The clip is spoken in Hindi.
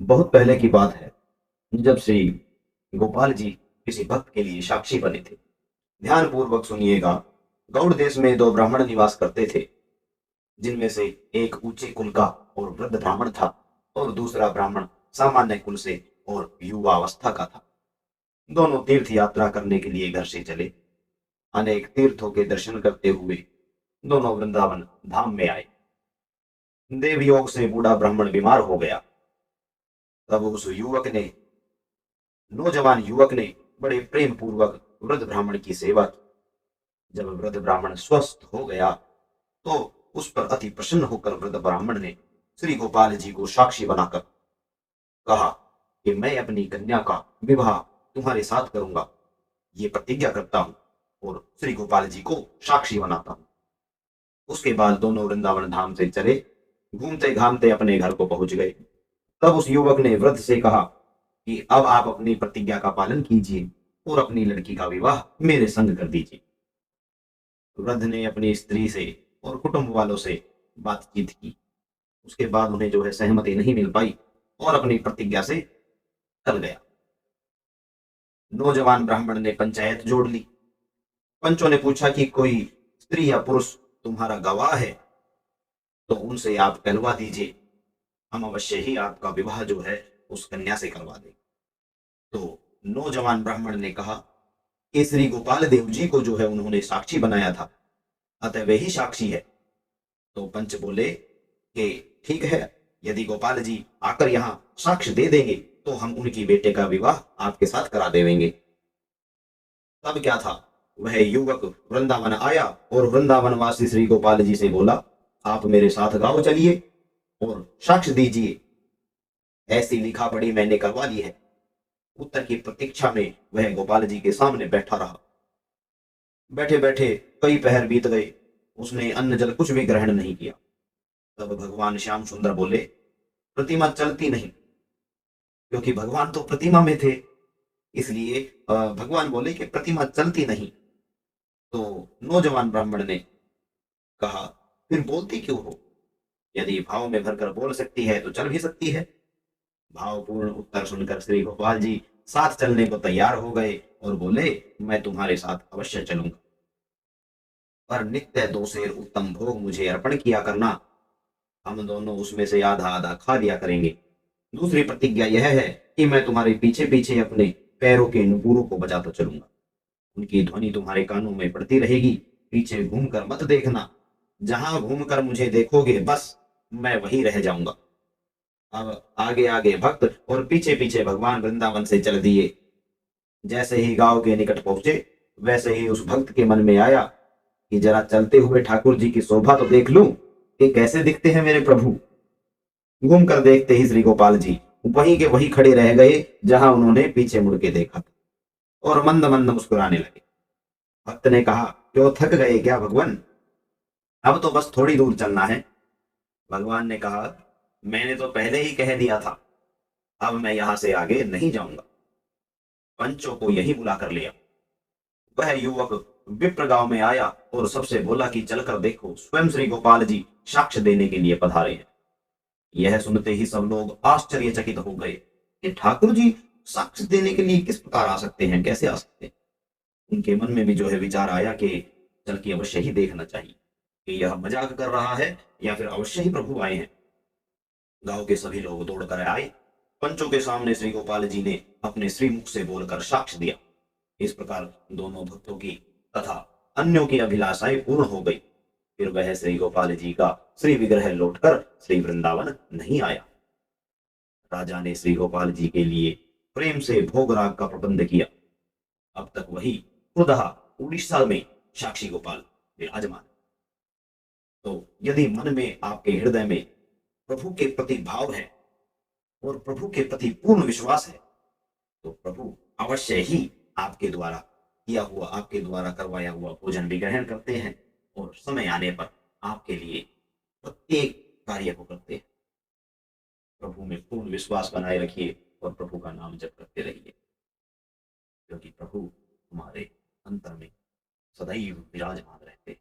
बहुत पहले की बात है, जब श्री गोपाल जी किसी भक्त के लिए साक्षी बने थे। ध्यान पूर्वक सुनिएगा। गौड़ देश में दो ब्राह्मण निवास करते थे, जिनमें से एक ऊंचे कुल का और वृद्ध ब्राह्मण था, और दूसरा ब्राह्मण सामान्य कुल से और युवावस्था का था। दोनों तीर्थ यात्रा करने के लिए घर से चले। अनेक तीर्थों के दर्शन करते हुए दोनों वृंदावन धाम में आए। देव योग से बूढ़ा ब्राह्मण बीमार हो गया। तब उस नौजवान युवक ने बड़े प्रेम पूर्वक वृद्ध ब्राह्मण की सेवा की। जब वृद्ध ब्राह्मण स्वस्थ हो गया तो उस पर अति प्रसन्न होकर वृद्ध ब्राह्मण ने श्री गोपाल जी को साक्षी बनाकर कहा कि मैं अपनी कन्या का विवाह तुम्हारे साथ करूंगा, ये प्रतिज्ञा करता हूं और श्री गोपाल जी को साक्षी बनाता हूं। उसके बाद दोनों वृंदावन धाम से चले। घूमते घामते अपने घर को पहुंच गए। तब उस युवक ने वृद्ध से कहा कि अब आप अपनी प्रतिज्ञा का पालन कीजिए और अपनी लड़की का विवाह मेरे संग कर दीजिए। वृद्ध ने अपनी स्त्री से और कुटुंब वालों से बातचीत की। उसके बाद उन्हें जो है सहमति नहीं मिल पाई और अपनी प्रतिज्ञा से टल गया। नौजवान ब्राह्मण ने पंचायत जोड़ ली। पंचों ने पूछा कि कोई स्त्री या पुरुष तुम्हारा गवाह है तो उनसे आप कहलवा दीजिए, हम अवश्य ही आपका विवाह जो है उस कन्या से करवा दें। तो नौजवान ब्राह्मण ने कहा कि श्री गोपाल देव जी को जो है उन्होंने साक्षी बनाया था, अतः वे ही साक्षी है। तो पंच बोले कि ठीक है, यदि गोपाल जी आकर यहाँ साक्ष्य दे देंगे तो हम उनकी बेटे का विवाह आपके साथ करा देंगे। तब क्या था, वह युवक वृंदावन आया और वृंदावन वासी श्री गोपाल जी से बोला, आप मेरे साथ गांव चलिए और साक्ष्य दीजिए, ऐसी लिखा पढ़ी मैंने करवा ली है। उत्तर की प्रतीक्षा में वह गोपाल जी के सामने बैठा रहा। बैठे बैठे कई पहर बीत गए, उसने अन्न जल कुछ भी ग्रहण नहीं किया। तब भगवान श्याम सुंदर बोले, प्रतिमा चलती नहीं, क्योंकि भगवान तो प्रतिमा में थे, इसलिए भगवान बोले कि प्रतिमा चलती नहीं। तो नौजवान ब्राह्मण ने कहा, फिर बोलती क्यों हो? यदि भाव में भरकर बोल सकती है तो चल भी सकती है। भावपूर्ण उत्तर सुनकर श्री गोपाल जी साथ चलने को तैयार हो गए और बोले, मैं तुम्हारे साथ अवश्य चलूंगा, पर नित्य 2 सेर उत्तम भोग मुझे अर्पण किया करना, हम दोनों उसमें से आधा आधा खा लिया करेंगे। दूसरी प्रतिज्ञा यह है कि मैं तुम्हारे पीछे पीछे अपने पैरों के नुपुरों को बजाता चलूंगा, उनकी ध्वनि तुम्हारे कानों में पड़ती रहेगी, पीछे घूमकर मत देखना, जहां घूमकर मुझे देखोगे बस मैं वहीं रह जाऊंगा। अब आगे आगे भक्त और पीछे पीछे भगवान वृंदावन से चल दिए। जैसे ही गांव के निकट पहुंचे, वैसे ही उस भक्त के मन में आया कि जरा चलते हुए ठाकुर जी की शोभा तो देख लूं कि कैसे दिखते हैं मेरे प्रभु। घूम कर देखते ही श्री गोपाल जी वहीं के वहीं खड़े रह गए जहां उन्होंने पीछे मुड़ के देखा था, और मंद मंद मुस्कुराने लगे। भक्त ने कहा, क्यों थक गए क्या भगवान? अब तो बस थोड़ी दूर चलना है। भगवान ने कहा, मैंने तो पहले ही कह दिया था, अब मैं यहां से आगे नहीं जाऊंगा। पंचों को यही बुला कर लिया। वह युवक विप्र गांव में आया और सबसे बोला कि चलकर देखो, स्वयं श्री गोपाल जी साक्ष्य देने के लिए पधारे हैं। यह सुनते ही सब लोग आश्चर्यचकित हो गए कि ठाकुर जी साक्ष्य देने के लिए किस प्रकार आ सकते हैं, कैसे आ सकते हैं। उनके मन में भी जो है विचार आया कि चल के अवश्य ही देखना चाहिए कि यह मजाक कर रहा है या फिर अवश्य ही प्रभु आए हैं। गांव के सभी लोग दौड़कर आए। पंचों के सामने श्री गोपाल जी ने अपने श्रीमुख से बोलकर साक्ष्य दिया। इस प्रकार दोनों भक्तों की तथा अन्यों की अभिलाषाएं पूर्ण हो गई। फिर वह श्री गोपाल जी का श्री विग्रह लौटकर श्री वृंदावन नहीं आया। राजा ने श्री गोपाल जी के लिए प्रेम से भोगराग का प्रबंध किया। अब तक वही खुदहा उड़ीसा में साक्षी गोपाल विराजमान। तो यदि मन में आपके हृदय में प्रभु के प्रति भाव है और प्रभु के प्रति पूर्ण विश्वास है, तो प्रभु अवश्य ही आपके द्वारा किया हुआ, आपके द्वारा करवाया हुआ भोजन भी ग्रहण करते हैं और समय आने पर आपके लिए प्रत्येक कार्य को करते हैं। प्रभु में पूर्ण विश्वास बनाए रखिए और प्रभु का नाम जप करते रहिए, क्योंकि प्रभु हमारे अंतर में सदैव विराजमान रहते हैं।